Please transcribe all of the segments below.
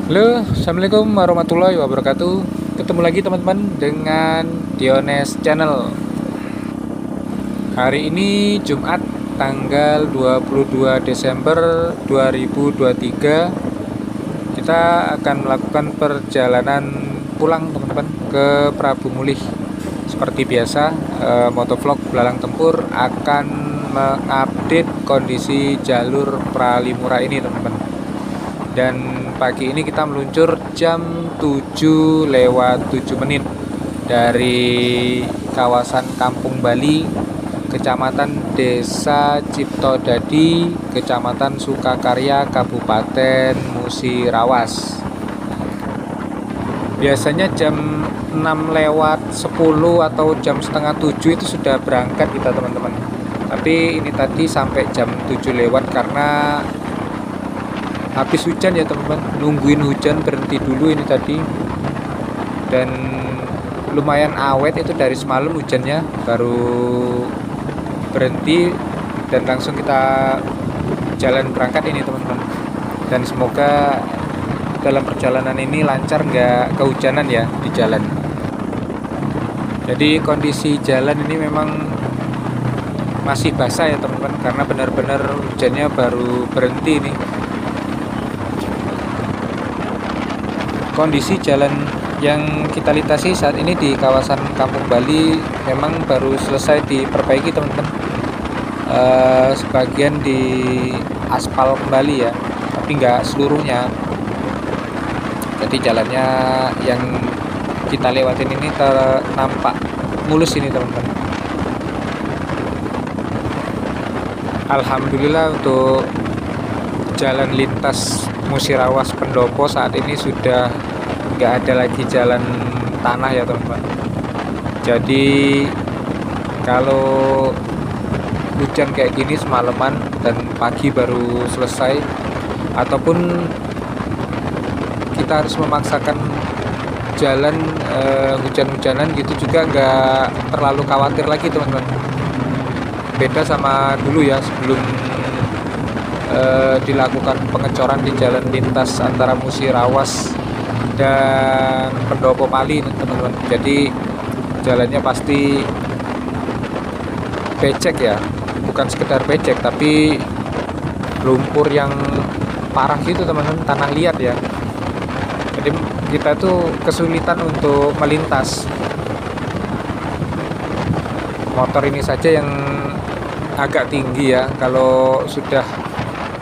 Halo, Assalamualaikum warahmatullahi wabarakatuh. Ketemu lagi teman-teman dengan Diones Channel. Hari ini Jumat tanggal 22 Desember 2023. Kita akan melakukan perjalanan pulang teman-teman ke Prabu Mulih. Seperti biasa, motovlog Belalang Tempur akan mengupdate kondisi jalur Pralimura ini teman-teman. Dan pagi ini kita meluncur jam 7 lewat 7 menit dari kawasan Kampung Bali, Kecamatan Desa Ciptodadi, Kecamatan Sukakarya, Kabupaten Musirawas. Biasanya jam 6 lewat 10 atau jam setengah 7 itu sudah berangkat kita teman-teman. Tapi ini tadi sampai jam 7 lewat karena habis hujan ya teman-teman, nungguin hujan berhenti dulu ini tadi. Dan lumayan awet itu dari semalam hujannya, baru berhenti dan langsung kita jalan berangkat ini teman-teman. Dan semoga dalam perjalanan ini lancar, nggak kehujanan ya di jalan. Jadi kondisi jalan ini memang masih basah ya teman-teman, karena benar-benar hujannya baru berhenti nih. Kondisi jalan yang kita lintasi saat ini di kawasan Kampung Bali memang baru selesai diperbaiki teman-teman. Sebagian di aspal kembali ya, tapi nggak seluruhnya. Jadi jalannya yang kita lewatin ini nampak mulus ini teman-teman. Alhamdulillah untuk jalan lintas Musirawas Pendopo saat ini sudah nggak ada lagi jalan tanah ya teman-teman. Jadi kalau hujan kayak gini semalaman dan pagi baru selesai, ataupun kita harus memaksakan jalan hujan-hujanan gitu, juga nggak terlalu khawatir lagi teman-teman. Beda sama dulu ya, sebelum dilakukan pengecoran di jalan lintas antara Musirawas dan Pendopo Pali teman-teman. Jadi jalannya pasti becek ya, bukan sekedar becek tapi lumpur yang parah gitu teman-teman, tanah liat ya. Jadi kita tuh kesulitan untuk melintas. Motor ini saja yang agak tinggi ya, kalau sudah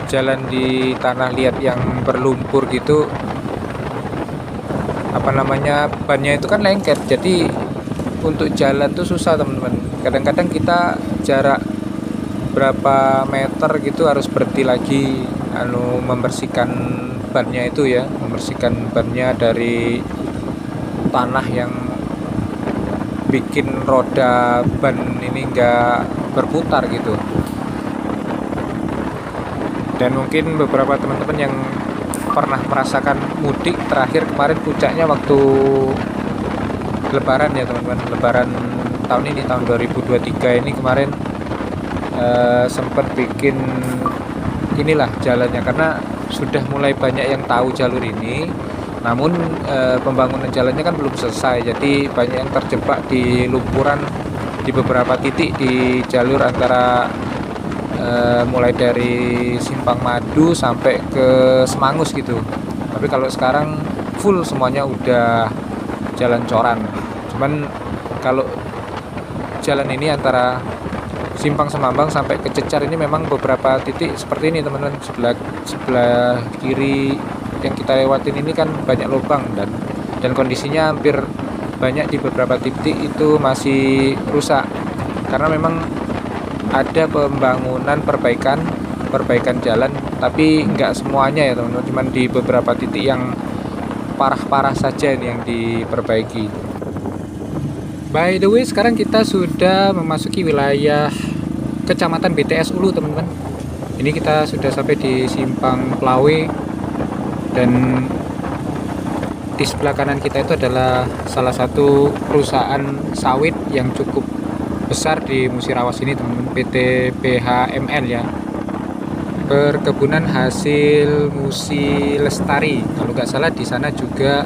jalan di tanah liat yang berlumpur gitu, bannya itu kan lengket, jadi untuk jalan tuh susah teman-teman. Kadang-kadang kita jarak berapa meter gitu harus berhenti lagi membersihkan bannya itu ya, membersihkan bannya dari tanah yang bikin roda ban ini nggak berputar gitu. Dan mungkin beberapa teman-teman yang pernah merasakan mudik terakhir kemarin, puncaknya waktu lebaran ya teman-teman, lebaran tahun ini, tahun 2023 ini kemarin, sempat bikin inilah jalannya, karena sudah mulai banyak yang tahu jalur ini, namun pembangunan jalannya kan belum selesai, jadi banyak yang terjebak di lumpuran di beberapa titik di jalur antara mulai dari Simpang Madu sampai ke Semangus gitu. Tapi kalau sekarang full semuanya udah jalan coran. Cuman kalau jalan ini antara Simpang Semambang sampai ke Cecar ini memang beberapa titik seperti ini teman-teman. Sebelah kiri yang kita lewatin ini kan banyak lubang, dan kondisinya hampir banyak di beberapa titik itu masih rusak, karena memang ada pembangunan perbaikan jalan, tapi nggak semuanya ya teman-teman, cuman di beberapa titik yang parah-parah saja ini yang diperbaiki. By the way, sekarang kita sudah memasuki wilayah Kecamatan BTS Ulu teman-teman. Ini kita sudah sampai di Simpang Plawe, dan di sebelah kanan kita itu adalah salah satu perusahaan sawit yang cukup besar di Musirawas ini teman-teman, PT BHMN ya. perkebunan hasil Musi Lestari. Kalau nggak salah di sana juga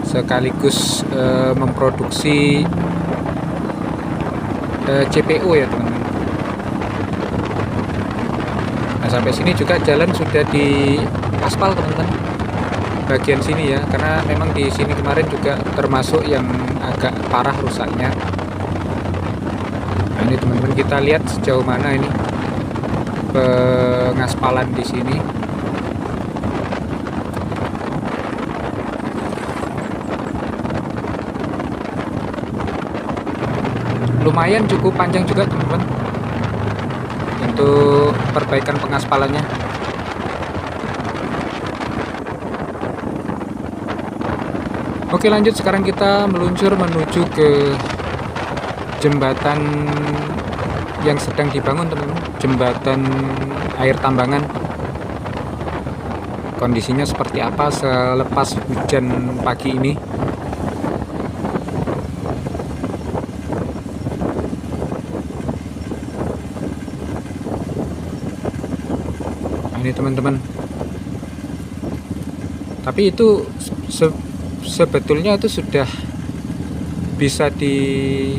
sekaligus memproduksi CPO ya teman-teman. Nah sampai sini juga jalan sudah di aspal teman-teman, bagian sini ya, karena memang di sini kemarin juga termasuk yang agak parah rusaknya. Nah ini teman-teman, kita lihat sejauh mana ini pengaspalan di sini. Lumayan cukup panjang juga teman-teman untuk perbaikan pengaspalannya. Oke lanjut, sekarang kita meluncur menuju ke jembatan yang sedang dibangun teman-teman, jembatan air tambangan. Kondisinya seperti apa selepas hujan pagi ini? Ini teman-teman, tapi itu sebetulnya itu sudah bisa dipakai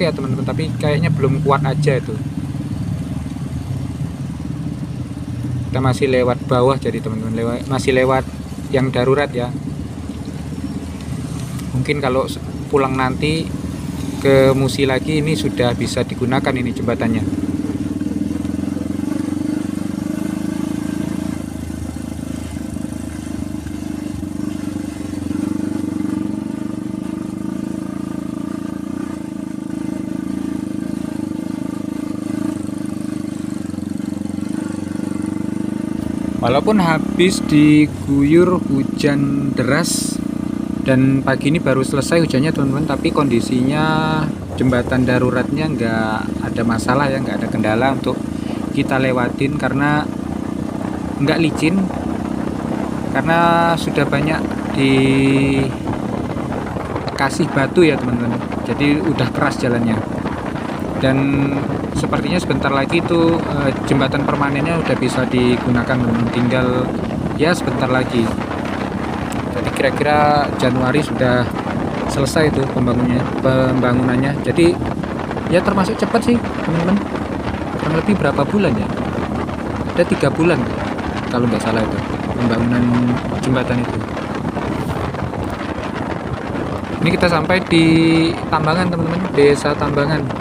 ya teman-teman, tapi kayaknya belum kuat aja itu. Kita masih lewat bawah, jadi teman-teman masih lewat yang darurat ya. Mungkin kalau pulang nanti ke Musi lagi ini sudah bisa digunakan ini jembatannya. Walaupun habis diguyur hujan deras dan pagi ini baru selesai hujannya teman-teman, tapi kondisinya jembatan daruratnya nggak ada masalah ya, nggak ada kendala untuk kita lewatin karena nggak licin, karena sudah banyak dikasih batu ya teman-teman, jadi udah keras jalannya. Dan sepertinya sebentar lagi itu jembatan permanennya udah bisa digunakan, tinggal ya sebentar lagi. Jadi kira-kira Januari sudah selesai itu pembangunannya. Jadi ya termasuk cepat sih teman-teman, kurang lebih berapa bulan ya, ada 3 bulan kalau nggak salah itu pembangunan jembatan itu. Ini kita sampai di Tambangan teman-teman, desa Tambangan.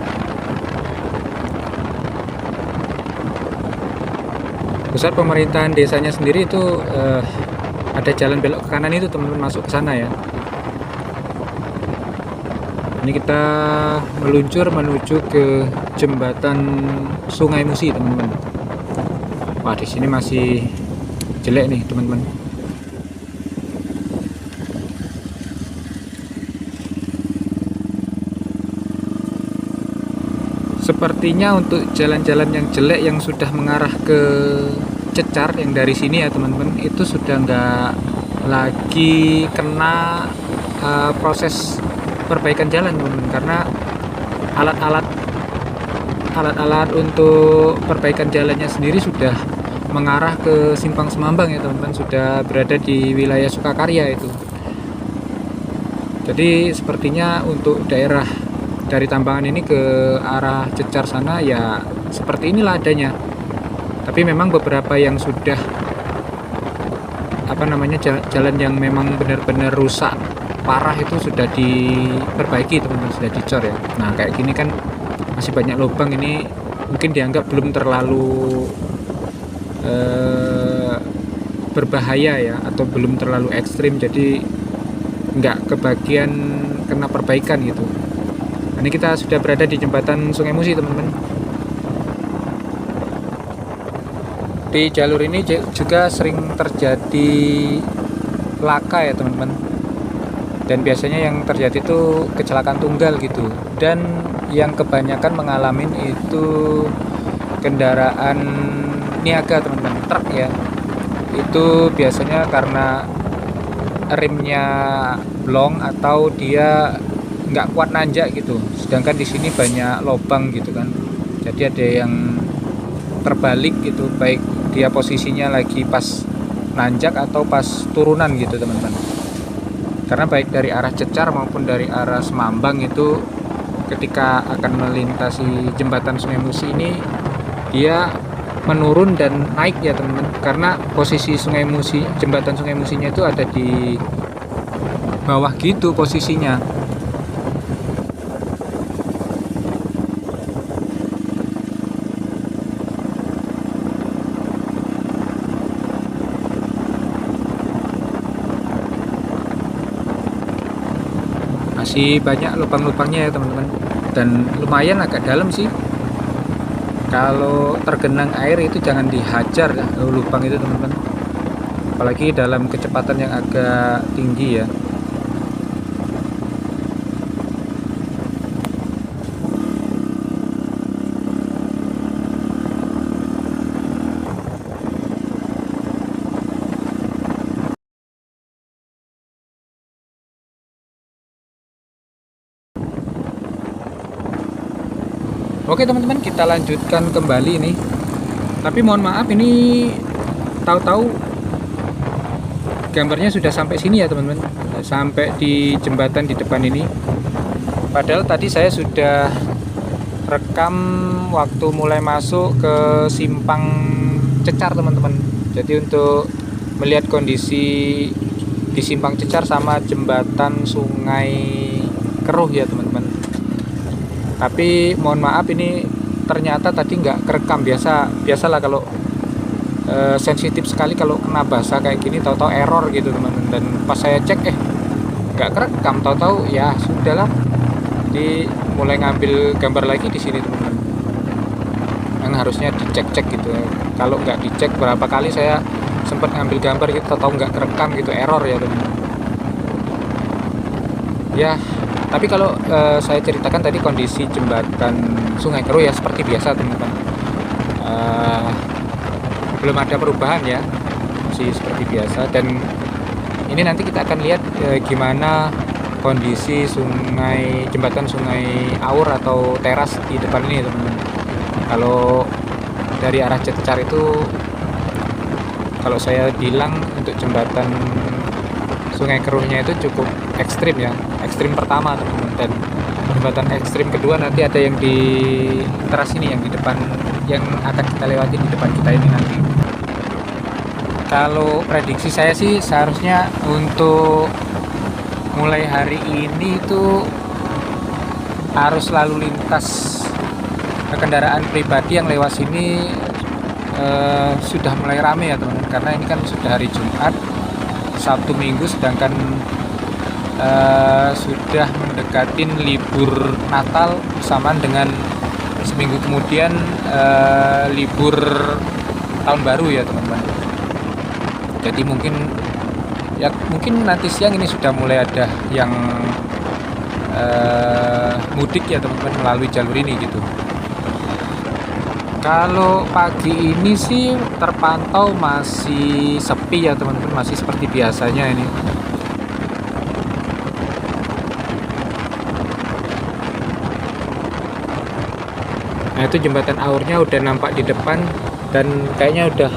Pusat pemerintahan desanya sendiri itu ada jalan belok ke kanan itu teman-teman, masuk ke sana ya. Ini kita meluncur menuju ke jembatan Sungai Musi teman-teman. Wah di sini masih jelek nih teman-teman. Sepertinya untuk jalan-jalan yang jelek yang sudah mengarah ke Cecar yang dari sini ya teman-teman, itu sudah nggak lagi kena proses perbaikan jalan teman-teman, karena alat-alat untuk perbaikan jalannya sendiri sudah mengarah ke Simpang Semambang ya teman-teman, sudah berada di wilayah Sukakarya itu. Jadi sepertinya untuk daerah dari Tambangan ini ke arah Cecar sana ya seperti inilah adanya. Tapi memang beberapa yang sudah jalan yang memang benar-benar rusak parah itu sudah diperbaiki teman-teman, sudah dicor ya. Nah kayak gini kan masih banyak lubang, ini mungkin dianggap belum terlalu berbahaya ya, atau belum terlalu ekstrim, jadi nggak kebagian kena perbaikan gitu. Ini kita sudah berada di jembatan Sungai Musi teman-teman. Di jalur ini juga sering terjadi laka ya teman-teman, dan biasanya yang terjadi itu kecelakaan tunggal gitu, dan yang kebanyakan mengalami itu kendaraan niaga teman-teman, truk ya. Itu biasanya karena remnya blong atau dia nggak kuat nanjak gitu, sedangkan di sini banyak lubang gitu kan, jadi ada yang terbalik gitu, baik dia posisinya lagi pas nanjak atau pas turunan gitu teman-teman. Karena baik dari arah Cecar maupun dari arah Semambang itu ketika akan melintasi jembatan Sungai Musi ini dia menurun dan naik ya teman-teman, karena posisi Sungai Musi, jembatan Sungai Musinya itu ada di bawah gitu posisinya. Masih banyak lubang-lubangnya ya teman-teman, dan lumayan agak dalam sih. Kalau tergenang air itu jangan dihajar ya, lubang itu teman-teman, apalagi dalam kecepatan yang agak tinggi ya. Oke teman-teman, kita lanjutkan kembali nih. Tapi mohon maaf, ini tahu-tahu gambarnya sudah sampai sini ya teman-teman, sampai di jembatan di depan ini. Padahal tadi saya sudah rekam waktu mulai masuk ke simpang Cecar teman-teman. Jadi untuk melihat kondisi di simpang Cecar sama jembatan Sungai Keruh ya teman-teman. Tapi mohon maaf, ini ternyata tadi nggak kerekam. Biasalah kalau sensitif sekali kalau kena basah kayak gini, tahu-tahu error gitu teman-teman. Dan pas saya cek nggak kerekam, tahu-tahu ya sudahlah, di mulai ngambil gambar lagi di sini teman-teman. Yang harusnya dicek-cek gitu ya. Kalau nggak dicek, berapa kali saya sempat ngambil gambar gitu, tahu-tahu nggak kerekam gitu, error ya teman-teman. Ya, tapi kalau saya ceritakan tadi kondisi jembatan Sungai Keruh ya seperti biasa teman-teman. Belum ada perubahan ya, masih seperti biasa. Dan ini nanti kita akan lihat gimana kondisi jembatan Sungai Aur atau teras di depan ini teman-teman. Kalau dari arah Cecar itu, kalau saya bilang untuk jembatan Sungai Keruhnya itu cukup ekstrim ya, ekstrim pertama teman-teman. Dan jembatan ekstrim kedua nanti ada yang di teras ini, yang di depan, yang akan kita lewati di depan kita ini nanti. Kalau prediksi saya sih seharusnya untuk mulai hari ini itu arus lalu lintas kendaraan pribadi yang lewat sini sudah mulai ramai ya teman-teman, karena ini kan sudah hari Jumat, Sabtu Minggu, sedangkan sudah mendekatin libur Natal bersamaan dengan seminggu kemudian libur tahun baru ya teman-teman. Jadi mungkin nanti siang ini sudah mulai ada yang mudik ya teman-teman melalui jalur ini gitu. Kalau pagi ini sih terpantau masih sepi ya teman-teman, masih seperti biasanya ini. Nah itu jembatan Aurnya udah nampak di depan, dan kayaknya udah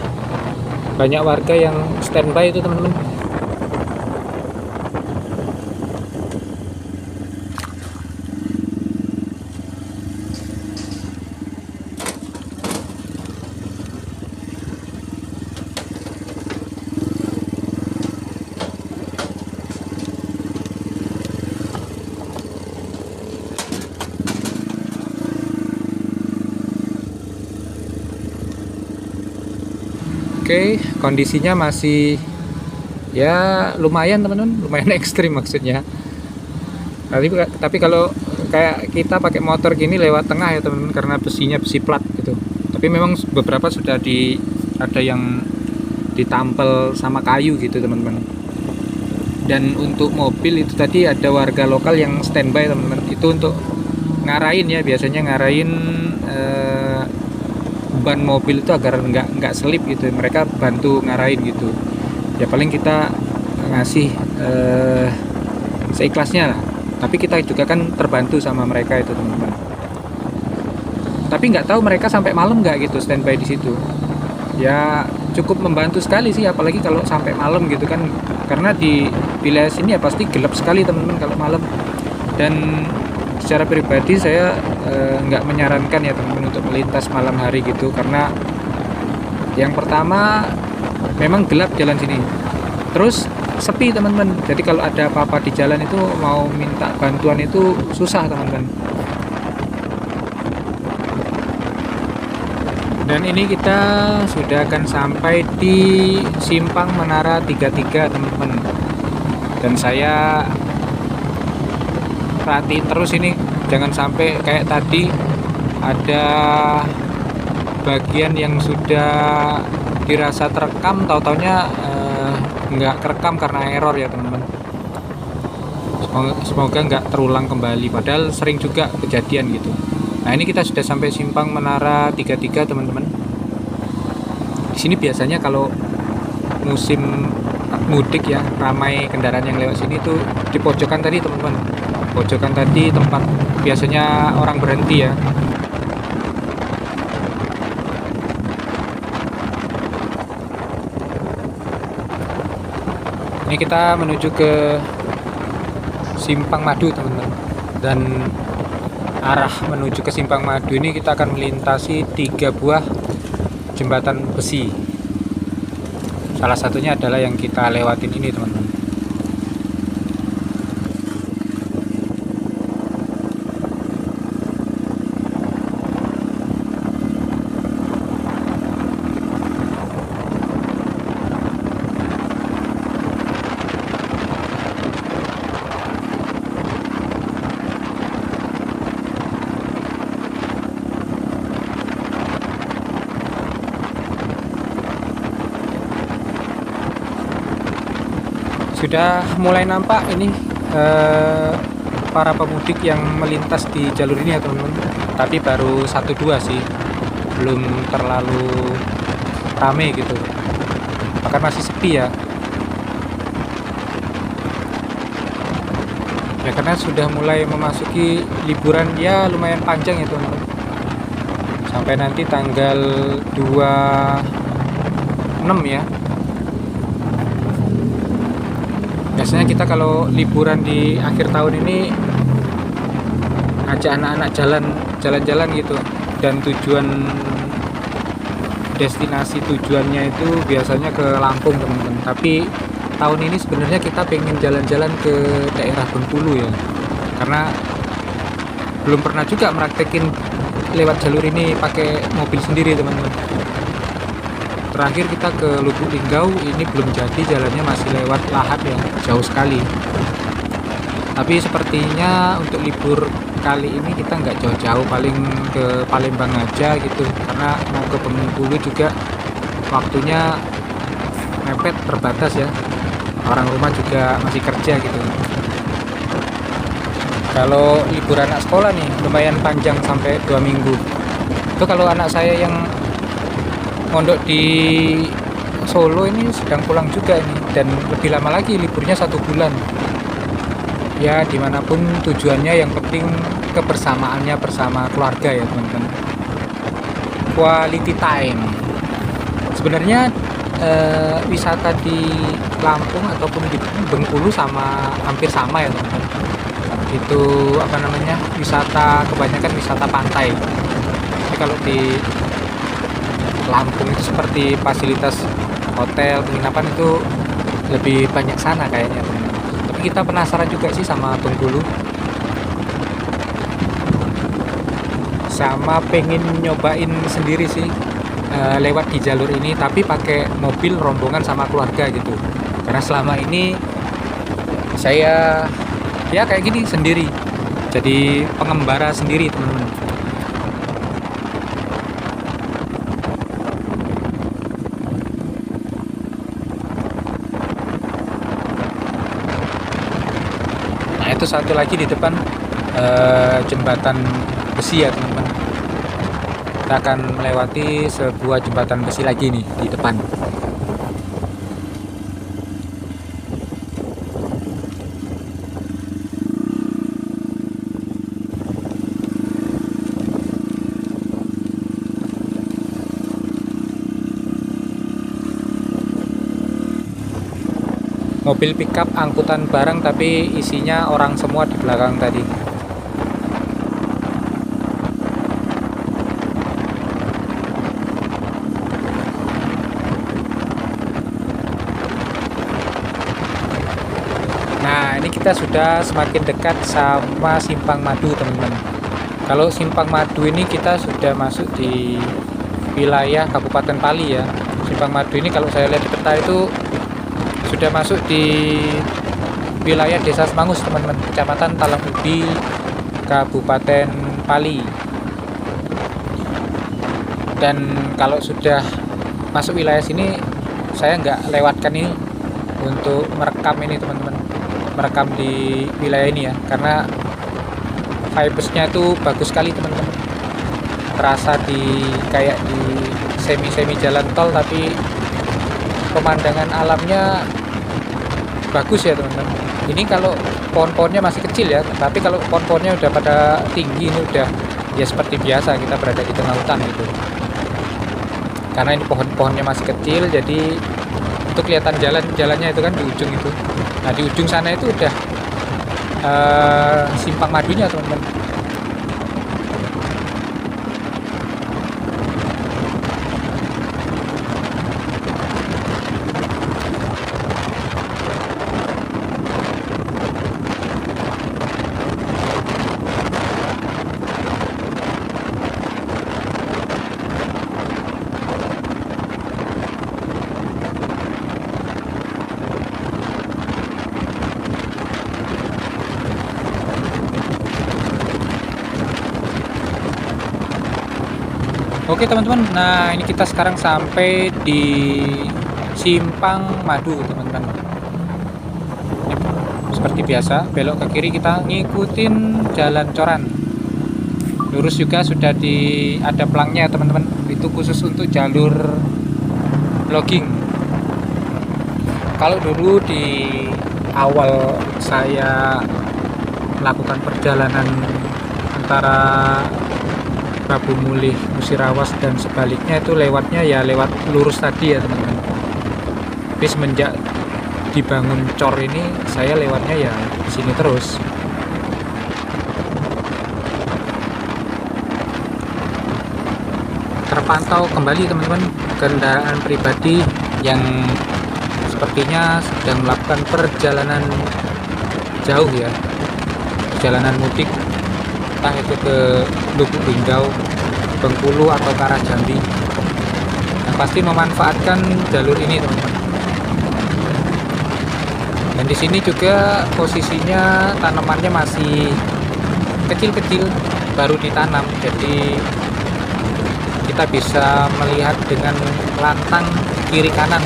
banyak warga yang standby itu teman-teman. Oke, kondisinya masih ya lumayan teman-teman, lumayan ekstrim maksudnya. Tapi kalau kayak kita pakai motor gini lewat tengah ya teman-teman, karena besinya besi plat gitu. Tapi memang beberapa sudah ada yang ditampel sama kayu gitu teman-teman. Dan untuk mobil itu tadi ada warga lokal yang standby teman-teman. Itu untuk ngarahin ya, biasanya ngarahin ban mobil itu agar nggak selip gitu, mereka bantu ngarahin gitu ya. Paling kita ngasih seikhlasnya lah, tapi kita juga kan terbantu sama mereka itu teman-teman. Tapi nggak tahu mereka sampai malam nggak gitu standby di situ. Ya cukup membantu sekali sih, apalagi kalau sampai malam gitu kan, karena di wilayah sini ya pasti gelap sekali teman-teman kalau malam. Dan secara pribadi saya nggak menyarankan ya teman-teman untuk melintas malam hari gitu, karena yang pertama memang gelap jalan sini, terus sepi teman-teman. Jadi kalau ada apa-apa di jalan itu mau minta bantuan itu susah teman-teman. Dan ini kita sudah akan sampai di Simpang Menara 33 teman-teman. Dan saya perhatiin terus ini, jangan sampai kayak tadi ada bagian yang sudah dirasa terekam, tahu-taunya nggak kerekam karena error ya teman-teman. Semoga nggak terulang kembali, padahal sering juga kejadian gitu. Nah ini kita sudah sampai Simpang Menara 33 teman-teman. Di sini biasanya kalau musim mudik ya, ramai kendaraan yang lewat sini tuh di pojokan tadi teman-teman. Pojokan tadi tempat biasanya orang berhenti ya. Ini kita menuju ke Simpang Madu teman-teman. Dan arah menuju ke Simpang Madu ini kita akan melintasi 3 buah jembatan besi. Salah satunya adalah yang kita lewatin ini teman-teman. Sudah mulai nampak ini para pemudik yang melintas di jalur ini ya teman-teman. Tapi baru 1-2 sih, belum terlalu rame gitu, bahkan masih sepi ya. Ya karena sudah mulai memasuki liburan ya, lumayan panjang ya teman-teman, sampai nanti tanggal 26 ya. Biasanya kita kalau liburan di akhir tahun ini ngajak anak-anak jalan-jalan gitu, dan destinasi tujuannya itu biasanya ke Lampung teman-teman. Tapi tahun ini sebenarnya kita pengen jalan-jalan ke daerah Bengkulu ya, karena belum pernah juga meraktekin lewat jalur ini pakai mobil sendiri teman-teman. Terakhir kita ke Lubuk Linggau, ini belum jadi, jalannya masih lewat Lahat ya, jauh sekali. Tapi sepertinya untuk libur kali ini kita nggak jauh-jauh, paling ke Palembang aja gitu, karena mau ke Bengkulu juga waktunya mepet, terbatas ya, orang rumah juga masih kerja gitu. Kalau libur anak sekolah nih lumayan panjang, sampai 2 minggu. Itu kalau anak saya yang mondok di Solo ini sedang pulang juga ini, dan lebih lama lagi liburnya 1 bulan. Ya dimanapun tujuannya, yang penting kebersamaannya bersama keluarga ya teman-teman. Quality time. Sebenarnya wisata di Lampung ataupun di Bengkulu hampir sama ya teman-teman. Itu apa namanya, wisata, kebanyakan wisata pantai. Tapi kalau di Lampung itu seperti fasilitas hotel, penginapan itu lebih banyak sana kayaknya. Tapi kita penasaran juga sih sama Bengkulu, sama pengen nyobain sendiri sih lewat di jalur ini, tapi pakai mobil rombongan sama keluarga gitu. Karena selama ini saya ya kayak gini sendiri, jadi pengembara sendiri teman-teman. Itu satu lagi di depan jembatan besi ya teman-teman. Kita akan melewati sebuah jembatan besi lagi nih di depan. mobil pickup angkutan barang tapi isinya orang semua di belakang tadi. Nah, ini kita sudah semakin dekat sama Simpang Madu, teman-teman. Kalau Simpang Madu ini kita sudah masuk di wilayah Kabupaten Pali ya. Simpang Madu ini kalau saya lihat di peta itu sudah masuk di wilayah Desa Semangus, teman-teman, Kecamatan Talang Ubi, Kabupaten Pali. Dan kalau sudah masuk wilayah sini, saya nggak lewatkan ini untuk merekam ini, teman-teman, merekam di wilayah ini ya, karena vibesnya itu bagus sekali, teman-teman. Terasa di kayak di semi jalan tol, tapi pemandangan alamnya bagus ya, teman-teman. Ini kalau pohon-pohonnya masih kecil ya, tapi kalau pohon-pohonnya udah pada tinggi, ini udah ya seperti biasa kita berada di tengah hutan gitu. Karena ini pohon-pohonnya masih kecil, jadi itu kelihatan jalannya itu kan di ujung itu. Nah, di ujung sana itu udah Simpang Madunya, teman-teman. Oke, teman-teman, nah ini kita sekarang sampai di Simpang Madu, teman-teman. Seperti biasa, belok ke kiri kita ngikutin jalan coran. Lurus juga sudah ada pelangnya, teman-teman. Itu khusus untuk jalur logging. Kalau dulu di awal saya melakukan perjalanan antara Prabu Mulih, Musirawas dan sebaliknya, itu lewatnya ya lewat lurus tadi ya, teman-teman. Tapi semenjak dibangun cor ini, saya lewatnya ya sini terus. Terpantau kembali, teman-teman, kendaraan pribadi yang sepertinya sedang melakukan perjalanan jauh ya, perjalanan mudik, entah itu ke Lubuk Linggau, Bengkulu atau ke arah Jambi. Nah, pasti memanfaatkan jalur ini, teman-teman. Dan di sini juga posisinya tanamannya masih kecil-kecil, baru ditanam, jadi kita bisa melihat dengan lantang kiri kanan.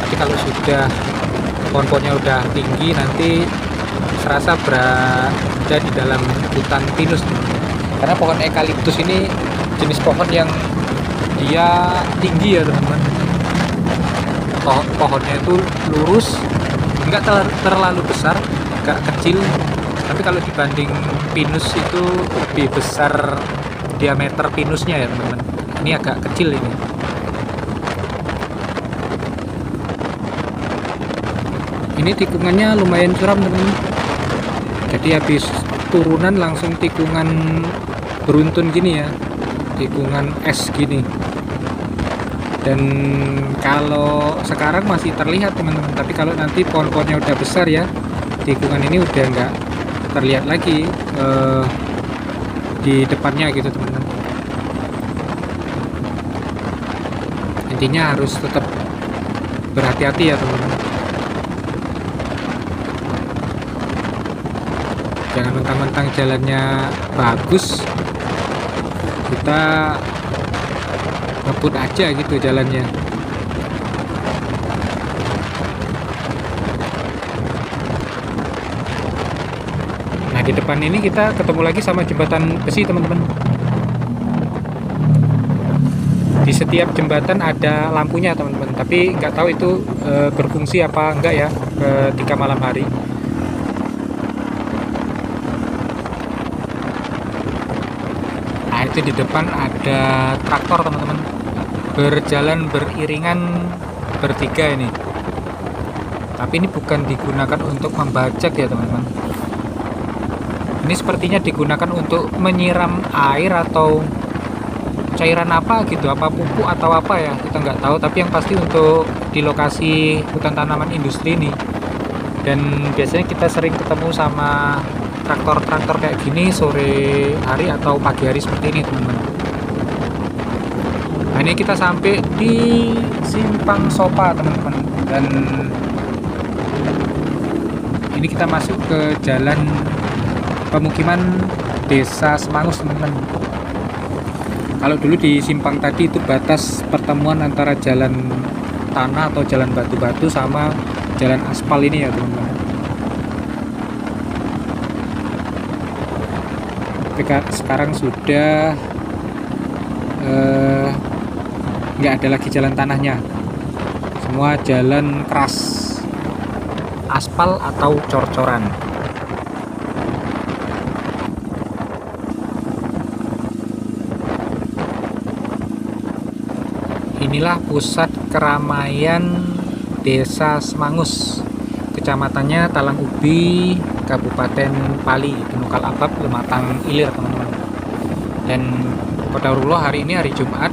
Tapi kalau sudah pohon-pohonnya udah tinggi, nanti serasa berada di dalam hutan pinus, karena pohon eukaliptus ini jenis pohon yang dia tinggi ya, teman-teman. Pohonnya itu lurus, nggak terlalu besar, nggak kecil, tapi kalau dibanding pinus itu lebih besar diameter pinusnya ya, teman-teman. Ini agak kecil ini. Ini tikungannya lumayan curam, teman-teman. Jadi habis turunan langsung tikungan beruntun gini ya, tikungan es gini. Dan kalau sekarang masih terlihat, teman-teman, tapi kalau nanti pohon-pohonnya udah besar ya, tikungan ini udah nggak terlihat lagi di depannya gitu, teman-teman. Intinya harus tetap berhati-hati ya, teman-teman. Jangan mentang-mentang jalannya bagus kita ngebut aja gitu jalannya. Nah, di depan ini kita ketemu lagi sama jembatan besi, teman-teman. Di setiap jembatan ada lampunya, teman-teman, tapi nggak tahu itu berfungsi apa enggak ya ketika malam hari. Itu di depan ada traktor, teman-teman, berjalan beriringan bertiga ini. Tapi ini bukan digunakan untuk membajak ya teman-teman. Ini sepertinya digunakan untuk menyiram air atau cairan apa gitu, apa pupuk atau apa ya, kita nggak tahu. Tapi yang pasti untuk di lokasi hutan tanaman industri ini. Dan biasanya kita sering ketemu sama traktor-traktor kayak gini sore hari atau pagi hari seperti ini teman-teman. Nah ini kita sampai di Simpang Sopa teman-teman, dan ini kita masuk ke jalan pemukiman Desa Semangus teman-teman. Kalau dulu di simpang tadi itu batas pertemuan antara jalan tanah atau jalan batu-batu sama jalan aspal ini ya teman-teman. Sekarang sudah nggak ada lagi jalan tanahnya, semua jalan keras, aspal atau cor-coran. Inilah pusat keramaian Desa Semangus, kecamatannya Talang Ubi, Kabupaten Pali, Tunukal Abab, Lematang Ilir teman-teman. Dan qadarullah hari ini hari Jumat,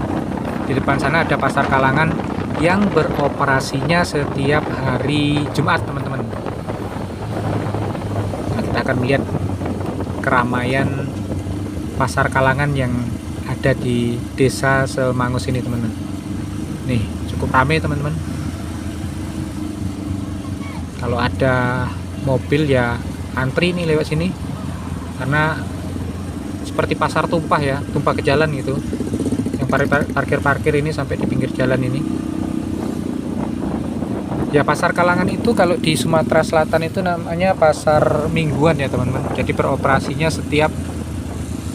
di depan sana ada pasar Kalangan yang beroperasinya setiap hari Jumat teman-teman. Nah, kita akan melihat keramaian pasar Kalangan yang ada di Desa Semangus ini teman-teman. Nih cukup ramai teman-teman. Kalau ada mobil ya antri nih lewat sini, karena seperti pasar tumpah ya, tumpah ke jalan gitu. Yang parkir-parkir ini sampai di pinggir jalan ini. Ya pasar Kalangan itu kalau di Sumatera Selatan itu namanya pasar mingguan ya teman-teman. Jadi beroperasinya setiap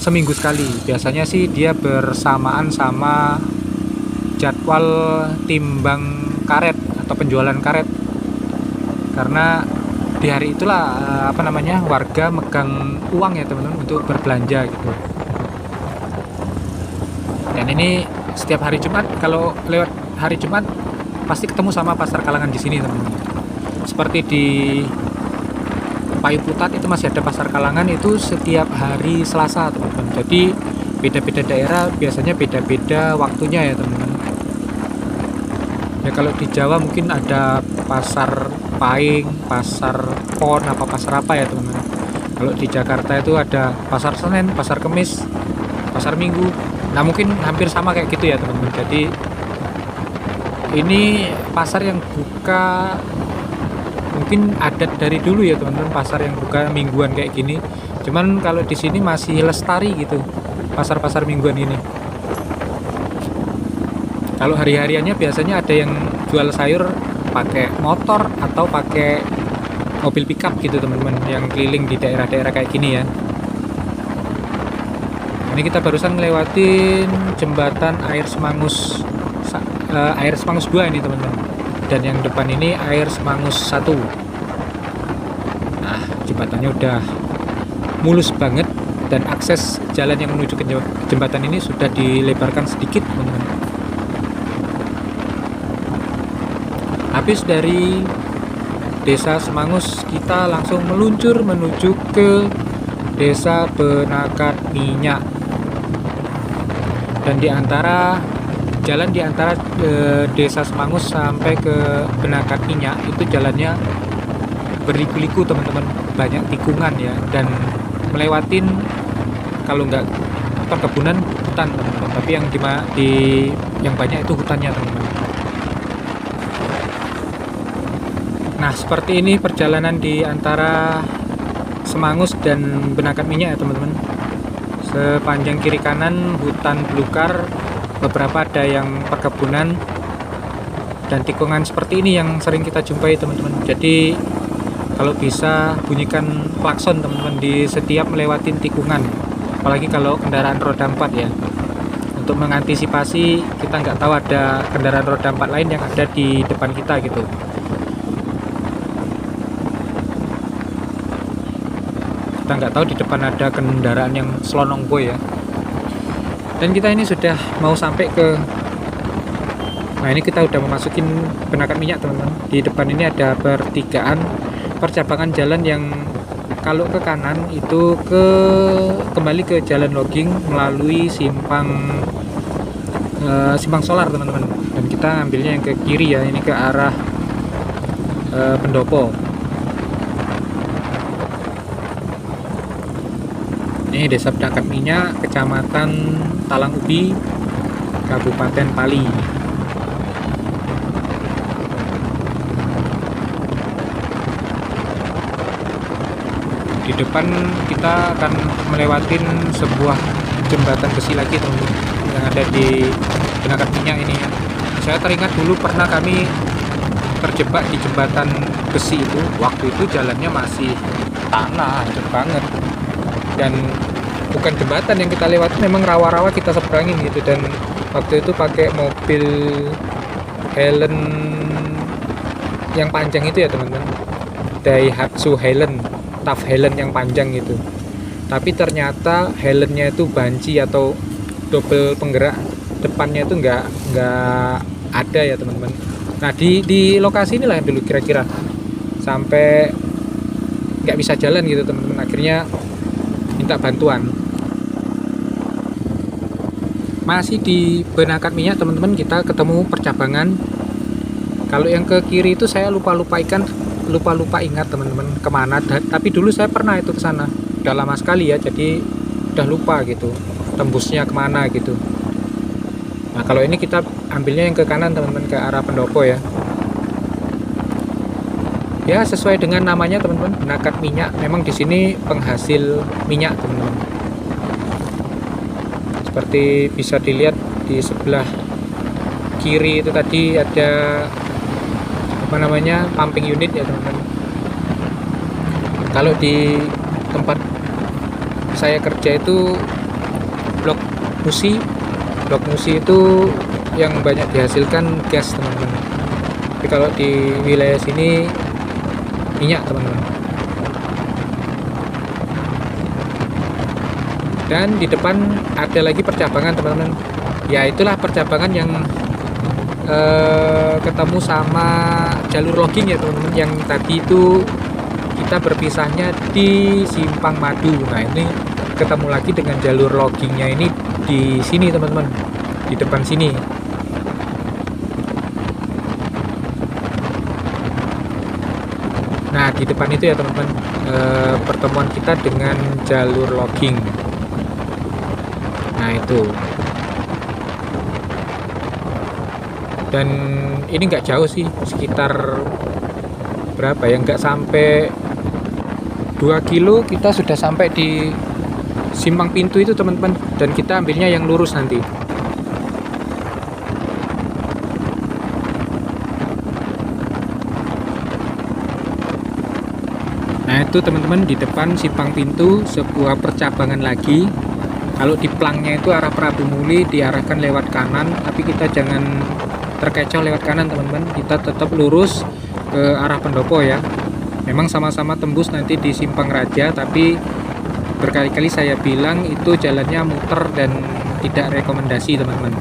seminggu sekali. Biasanya sih dia bersamaan sama jadwal timbang karet atau penjualan karet, karena di hari itulah warga megang uang ya teman-teman untuk berbelanja gitu. Dan ini setiap hari Jumat, kalau lewat hari Jumat pasti ketemu sama pasar Kalangan di sini teman-teman. Seperti di Payu Putat itu masih ada pasar Kalangan itu setiap hari Selasa teman-teman. Jadi beda-beda daerah biasanya beda-beda waktunya ya teman-teman. Ya kalau di Jawa mungkin ada pasar Paing, pasar Pon, apa pasar apa ya teman-teman. Kalau di Jakarta itu ada pasar Senin, pasar Kemis, pasar Minggu. Nah mungkin hampir sama kayak gitu ya teman-teman. Jadi ini pasar yang buka mungkin adat dari dulu ya teman-teman, pasar yang buka mingguan kayak gini. Cuman kalau di sini masih lestari gitu pasar-pasar mingguan ini. Kalau hari-hariannya biasanya ada yang jual sayur pakai motor atau pakai mobil pickup gitu teman-teman, yang keliling di daerah-daerah kayak gini ya. Ini kita barusan ngelewatin jembatan air Semangus 2 ini teman-teman. Dan yang depan ini air Semangus 1. Nah, jembatannya udah mulus banget dan akses jalan yang menuju ke jembatan ini sudah dilebarkan sedikit teman-teman. Habis dari Desa Semangus, kita langsung meluncur menuju ke Desa Benakat Minyak. Dan jalan di antara Desa Semangus sampai ke Benakat Minyak itu jalannya berliku-liku teman-teman, banyak tikungan ya, dan melewatin kalau nggak perkebunan hutan teman-teman, tapi yang banyak itu hutannya teman-teman. Nah seperti ini perjalanan di antara Semangus dan Benakat Minyak ya teman-teman. Sepanjang kiri kanan hutan belukar, beberapa ada yang perkebunan, dan tikungan seperti ini yang sering kita jumpai teman-teman. Jadi kalau bisa bunyikan klakson teman-teman di setiap melewatin tikungan, apalagi kalau kendaraan roda 4 ya, untuk mengantisipasi kita nggak tahu ada kendaraan roda 4 lain yang ada di depan kita gitu. Kita nggak tahu di depan ada kendaraan yang selonong boy ya. Dan kita ini sudah mau sampai ke Nah, ini kita udah memasukin Penakat Minyak, teman-teman. Di depan ini ada pertigaan percabangan jalan yang kalau ke kanan itu kembali ke jalan logging melalui simpang solar, teman-teman. Dan kita ambilnya yang ke kiri ya, ini ke arah Pendopo. Ini Desa Penakat Minyak, Kecamatan Talang Ubi, Kabupaten Pali. Di depan kita akan melewatin sebuah jembatan besi lagi, teman-teman, yang ada di Penakat Minyak ini. Saya teringat dulu pernah kami terjebak di jembatan besi itu. Waktu itu jalannya masih tanah, hancur banget. Dan bukan jembatan yang kita lewati, memang rawa-rawa kita seberangin gitu. Dan waktu itu pakai mobil Highland yang panjang itu ya, teman-teman, Daihatsu Highland, Tough Highland yang panjang gitu. Tapi ternyata Highlandnya itu banci atau double penggerak, depannya itu nggak ada ya, teman-teman. Nah, di lokasi inilah dulu kira-kira sampai nggak bisa jalan gitu, teman-teman. Akhirnya minta bantuan. Masih di Penakat Minyak, teman-teman, kita ketemu percabangan. Kalau yang ke kiri itu saya lupa ingat, teman-teman, kemana. Tapi dulu saya pernah itu ke sana, udah lama sekali ya, jadi udah lupa gitu tembusnya kemana gitu. Nah, kalau ini kita ambilnya yang ke kanan, teman-teman, ke arah Pendopo ya. Ya, sesuai dengan namanya, teman-teman, Penakat Minyak. Memang di sini penghasil minyak, teman-teman. Seperti bisa dilihat di sebelah kiri itu tadi ada pumping unit ya, teman-teman. Kalau di tempat saya kerja itu blok musi itu yang banyak dihasilkan gas, teman-teman. Tapi kalau di wilayah sini minyak, teman-teman. Dan di depan ada lagi percabangan, teman-teman. Ya, itulah percabangan yang ketemu sama jalur logging ya, teman-teman. Yang tadi itu kita berpisahnya di Simpang Madu. Nah, ini ketemu lagi dengan jalur loggingnya ini di sini, teman-teman, di depan sini. Nah, di depan itu ya, teman-teman, pertemuan kita dengan jalur logging. Nah, itu. Dan ini nggak jauh sih, sekitar berapa ya, nggak sampai 2 kilo kita sudah sampai di simpang pintu itu, teman-teman. Dan kita ambilnya yang lurus nanti. Nah, itu, teman-teman, di depan simpang pintu sebuah percabangan lagi. Kalau di plangnya itu arah Prabu Muli diarahkan lewat kanan, tapi kita jangan terkecoh lewat kanan, teman-teman. Kita tetap lurus ke arah Pendopo ya. Memang sama-sama tembus nanti di Simpang Raja, tapi berkali-kali saya bilang itu jalannya muter dan tidak rekomendasi, teman-teman.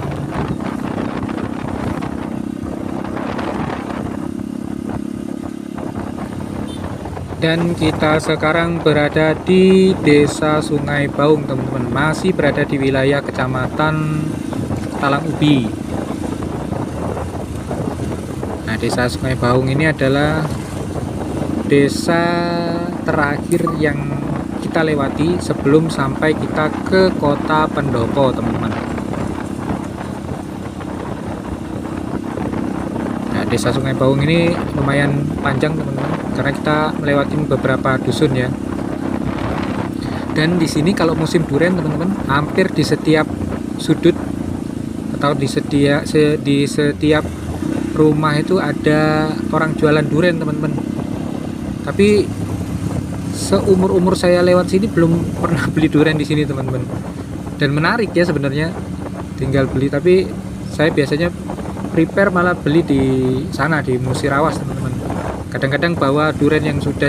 Dan kita sekarang berada di Desa Sungai Baung, teman-teman. Masih berada di wilayah Kecamatan Talang Ubi. Nah, Desa Sungai Baung ini adalah desa terakhir yang kita lewati sebelum sampai kita ke Kota Pendopo, teman-teman. Nah, Desa Sungai Baung ini lumayan panjang, teman-teman, karena kita melewati beberapa dusun ya. Dan di sini kalau musim durian, teman-teman, hampir di setiap sudut atau di setiap rumah itu ada orang jualan durian, teman-teman. Tapi seumur-umur saya lewat sini belum pernah beli durian di sini, teman-teman. Dan menarik ya sebenarnya, tinggal beli. Tapi saya biasanya prepare malah beli di sana, di Musirawas, teman-teman. Kadang-kadang bawa durian yang sudah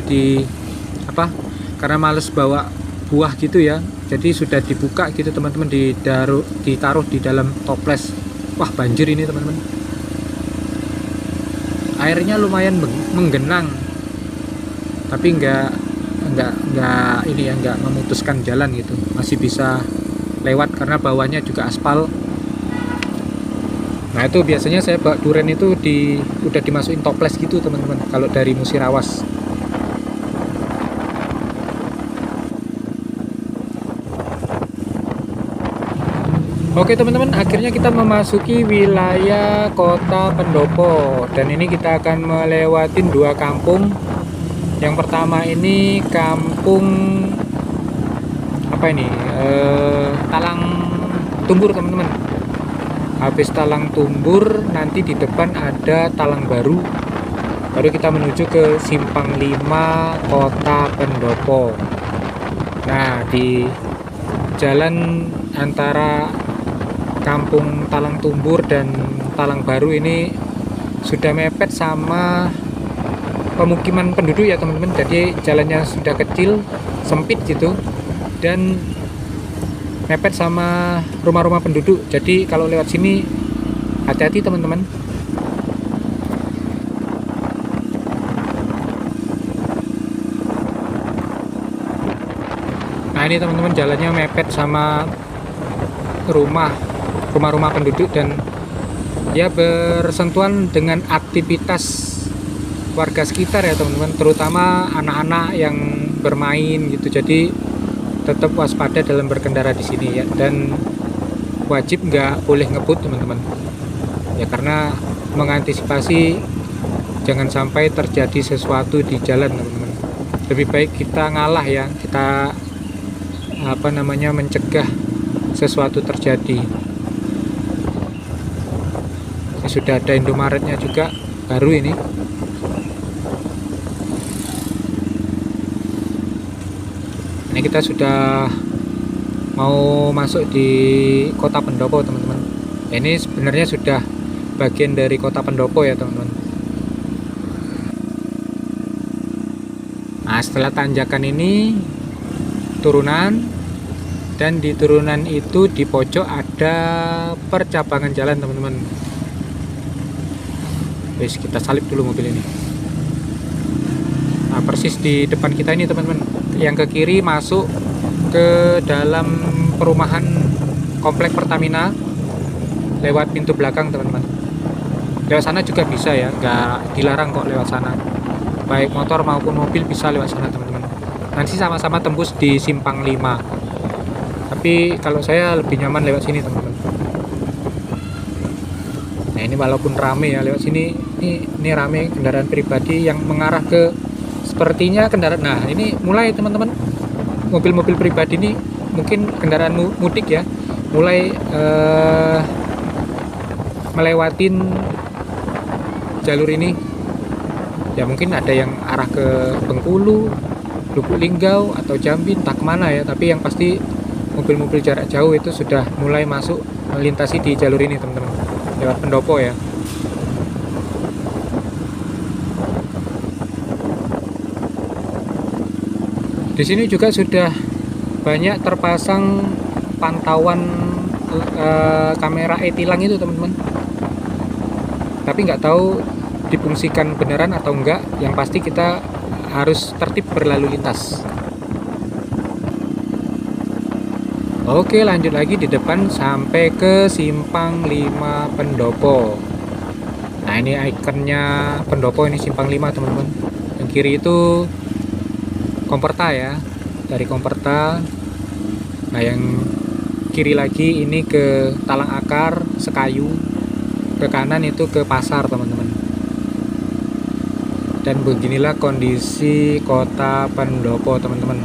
karena males bawa buah gitu ya, jadi sudah dibuka gitu, teman-teman, ditaruh di dalam toples. Wah, banjir ini, teman-teman. airnya lumayan menggenang, tapi nggak ini ya, nggak memutuskan jalan gitu, masih bisa lewat karena bawahnya juga aspal. Nah itu biasanya saya bawa duren itu udah dimasukin toples gitu teman-teman kalau dari Musirawas. Oke teman-teman, akhirnya kita memasuki wilayah Kota Pendopo, dan ini kita akan melewati dua kampung. Yang pertama ini kampung apa ini, Talang Tumbur teman-teman. Habis Talang Tumbur nanti di depan ada Talang Baru, baru kita menuju ke Simpang 5 Kota Pendopo. Nah di jalan antara Kampung Talang Tumbur dan Talang Baru ini sudah mepet sama pemukiman penduduk ya teman-teman. Jadi jalannya sudah kecil, sempit gitu, dan mepet sama rumah-rumah penduduk. Jadi kalau lewat sini hati-hati teman-teman. Nah ini teman-teman, jalannya mepet sama rumah-rumah penduduk, dan ya bersentuhan dengan aktivitas warga sekitar ya teman-teman, terutama anak-anak yang bermain gitu. Jadi tetap waspada dalam berkendara di sini ya, dan wajib nggak boleh ngebut teman-teman ya, karena mengantisipasi jangan sampai terjadi sesuatu di jalan teman-teman. Lebih baik kita ngalah ya, kita mencegah sesuatu terjadi. Ini sudah ada Indomaretnya juga baru ini. Ini kita sudah mau masuk di Kota Pendopo teman-teman. Ini sebenarnya sudah bagian dari Kota Pendopo ya teman-teman. Nah setelah tanjakan ini turunan, dan di turunan itu di pojok ada percabangan jalan teman-teman. Wis, kita salip dulu mobil ini. Nah persis di depan kita ini teman-teman, yang ke kiri masuk ke dalam perumahan komplek Pertamina lewat pintu belakang teman-teman. Lewat sana juga bisa ya, nggak dilarang kok lewat sana, baik motor maupun mobil bisa lewat sana teman-teman. Nanti sama-sama tembus di Simpang 5, tapi kalau saya lebih nyaman lewat sini teman-teman. Nah ini walaupun rame ya lewat sini, ini rame kendaraan pribadi yang mengarah ke, sepertinya kendaraan. Nah ini mulai teman-teman, mobil-mobil pribadi ini mungkin kendaraan mudik ya, mulai melewatin jalur ini ya. Mungkin ada yang arah ke Bengkulu, Lubuk Linggau, atau Jambi, entah kemana ya, tapi yang pasti mobil-mobil jarak jauh itu sudah mulai masuk melintasi di jalur ini teman-teman, lewat Pendopo ya. Di sini juga sudah banyak terpasang pantauan kamera e-tilang itu teman-teman, tapi nggak tahu difungsikan beneran atau enggak. Yang pasti kita harus tertib berlalu lintas. Oke, lanjut lagi di depan sampai ke Simpang 5 Pendopo. Nah ini ikonnya Pendopo, ini Simpang 5 teman-teman. Yang kiri itu Komperta ya, dari Komperta. Nah yang kiri lagi ini ke Talang Akar, Sekayu. Ke kanan itu ke pasar teman-teman. Dan beginilah kondisi Kota Pendopo teman-teman.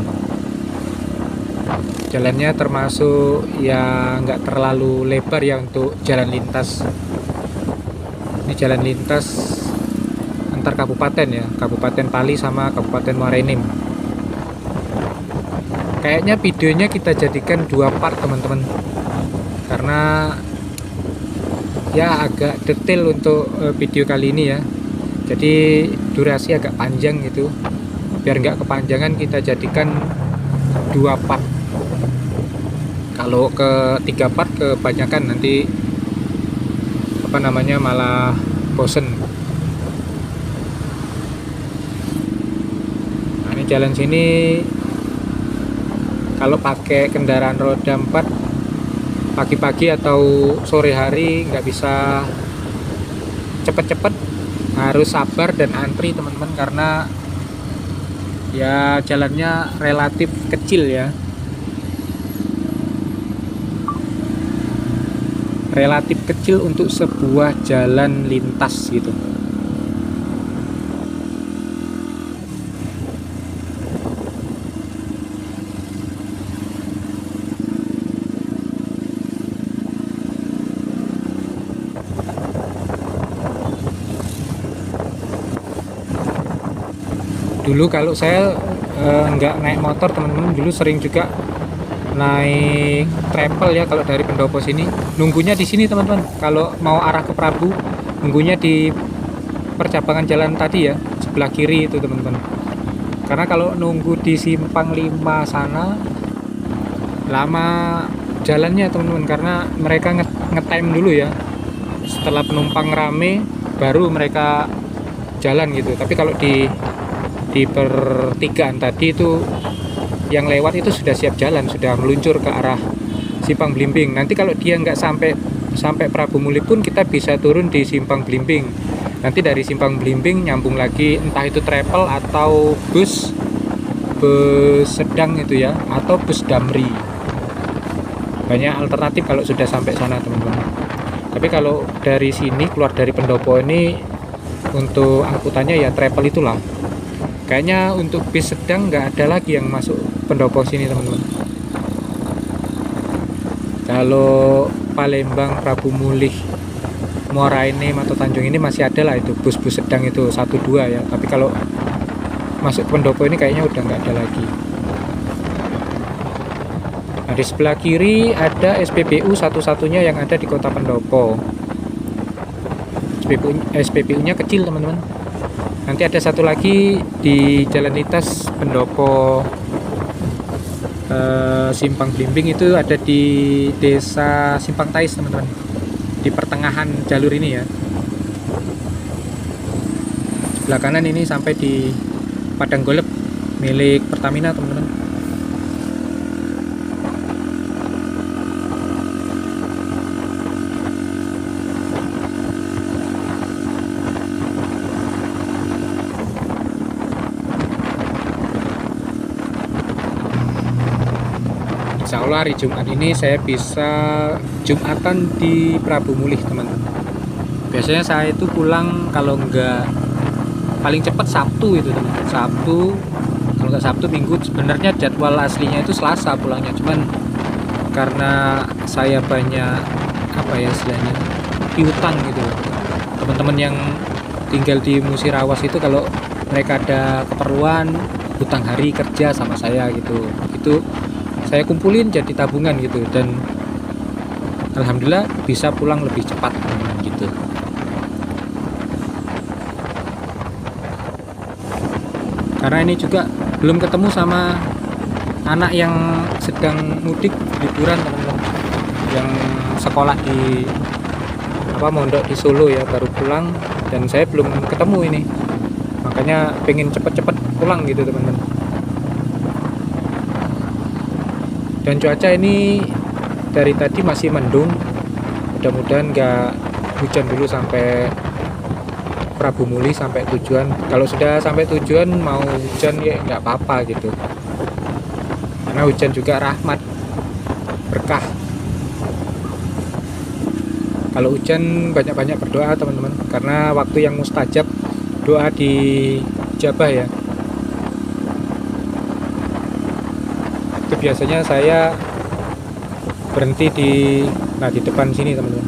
Jalannya termasuk ya nggak terlalu lebar ya untuk jalan lintas. Ini jalan lintas antar kabupaten ya, Kabupaten Pali sama Kabupaten Muara Enim. Kayaknya videonya kita jadikan 2 part teman-teman, karena ya agak detail untuk video kali ini ya. Jadi durasi agak panjang gitu. Biar nggak kepanjangan kita jadikan 2 part. Kalau ke 3 part kebanyakan nanti malah bosen. jalan sini kalau pakai kendaraan roda 4 pagi-pagi atau sore hari nggak bisa cepet-cepet, harus sabar dan antri teman-teman, karena ya jalannya relatif kecil ya, relatif kecil untuk sebuah jalan lintas gitu. Dulu kalau saya nggak naik motor teman-teman, dulu sering juga naik travel ya. Kalau dari Pendopo sini nunggunya di sini teman-teman, kalau mau arah ke Prabu nunggunya di percabangan jalan tadi ya, sebelah kiri itu teman-teman. Karena kalau nunggu di simpang 5 sana lama jalannya teman-teman, karena mereka nge-time dulu ya, setelah penumpang rame baru mereka jalan gitu. Tapi kalau di pertigaan tadi itu yang lewat itu sudah siap jalan, sudah meluncur ke arah Simpang Blimbing. Nanti kalau dia nggak sampai Prabu Muli pun kita bisa turun di Simpang Blimbing. Nanti dari Simpang Blimbing nyambung lagi, entah itu travel atau bus sedang itu ya, atau bus Damri. Banyak alternatif kalau sudah sampai sana teman-teman. Tapi kalau dari sini keluar dari Pendopo ini untuk angkutannya ya travel itulah. Kayaknya untuk bis sedang nggak ada lagi yang masuk Pendopo sini teman-teman. Kalau Palembang, Prabu Mulih, Muara Enim atau Tanjung ini masih ada lah itu bus-bus sedang itu 1-2 ya. Tapi kalau masuk Pendopo ini kayaknya udah nggak ada lagi. Nah, di sebelah kiri ada SPBU satu-satunya yang ada di Kota Pendopo. SPBU-nya kecil teman-teman. Nanti ada satu lagi di Jalan Lintas Pendopo Simpang Blimbing, itu ada di Desa Simpang Tais teman-teman, di pertengahan jalur ini ya. Sebelah kanan ini sampai di Padang Golep milik Pertamina teman-teman. Insya Allah hari Jumat ini saya bisa Jumatan di Prabu Mulih teman-teman. Biasanya saya itu pulang kalau nggak paling cepat Sabtu itu teman-teman. Sabtu, kalau nggak Sabtu Minggu. Sebenarnya jadwal aslinya itu Selasa pulangnya, cuman karena saya banyak apa ya istilahnya piutang gitu. Teman-teman yang tinggal di Musirawas itu kalau mereka ada keperluan hutang hari kerja sama saya gitu, itu saya kumpulin jadi tabungan gitu, dan alhamdulillah bisa pulang lebih cepat gitu. Karena ini juga belum ketemu sama anak yang sedang mudik liburan teman-teman, yang sekolah di mondok di Solo ya, baru pulang, dan saya belum ketemu ini, makanya pengen cepet-cepet pulang gitu teman-teman. Dan cuaca ini dari tadi masih mendung, mudah-mudahan nggak hujan dulu sampai Prabu Muli, sampai tujuan. Kalau sudah sampai tujuan mau hujan ya nggak apa-apa gitu, karena hujan juga rahmat, berkah. Kalau hujan banyak-banyak berdoa teman-teman, karena waktu yang mustajab doa dijabah ya. Itu biasanya saya berhenti di depan sini teman-teman,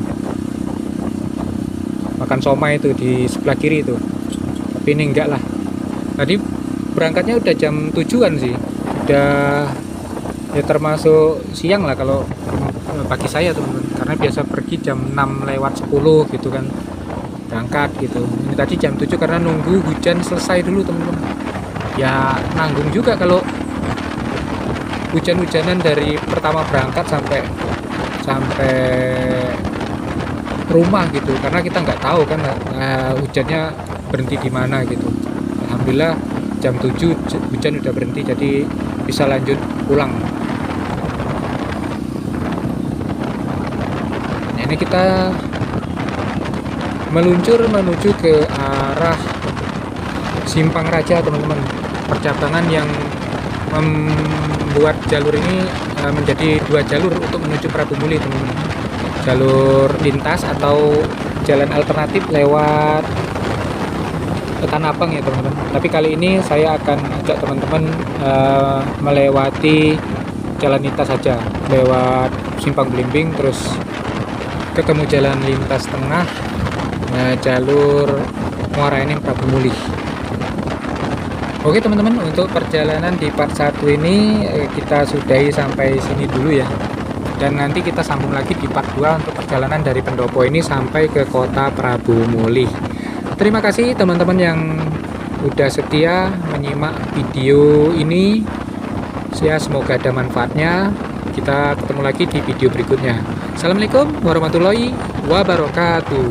makan somai itu di sebelah kiri itu. Tapi ini enggak lah, tadi berangkatnya udah jam 7-an sih, udah ya termasuk siang lah kalau bagi saya teman-teman, karena biasa pergi jam 6:10 gitu kan berangkat gitu. Ini tadi jam 7 karena nunggu hujan selesai dulu teman-teman. Ya nanggung juga kalau hujan-hujanan dari pertama berangkat sampai rumah gitu, karena kita nggak tahu kan hujannya berhenti di mana gitu. Alhamdulillah jam 7 hujan udah berhenti, jadi bisa lanjut pulang. Nah, ini kita meluncur menuju ke arah Simpang Raja, teman-teman. Percabangan yang membuat jalur ini menjadi 2 jalur untuk menuju Prabu Muli, teman-teman. Jalur lintas atau jalan alternatif lewat Tanah Abang ya, teman-teman. Tapi kali ini saya akan ajak teman-teman melewati jalan lintas saja, lewat Simpang Belimbing, terus ketemu jalan lintas tengah, jalur Muara Enim Prabu Muli. Oke teman-teman, untuk perjalanan di part 1 ini kita sudahi sampai sini dulu ya. Dan nanti kita sambung lagi di part 2 untuk perjalanan dari Pendopo ini sampai ke kota Prabu Muli. Terima kasih teman-teman yang udah setia menyimak video ini. Semoga ada manfaatnya. Kita ketemu lagi di video berikutnya. Assalamualaikum warahmatullahi wabarakatuh.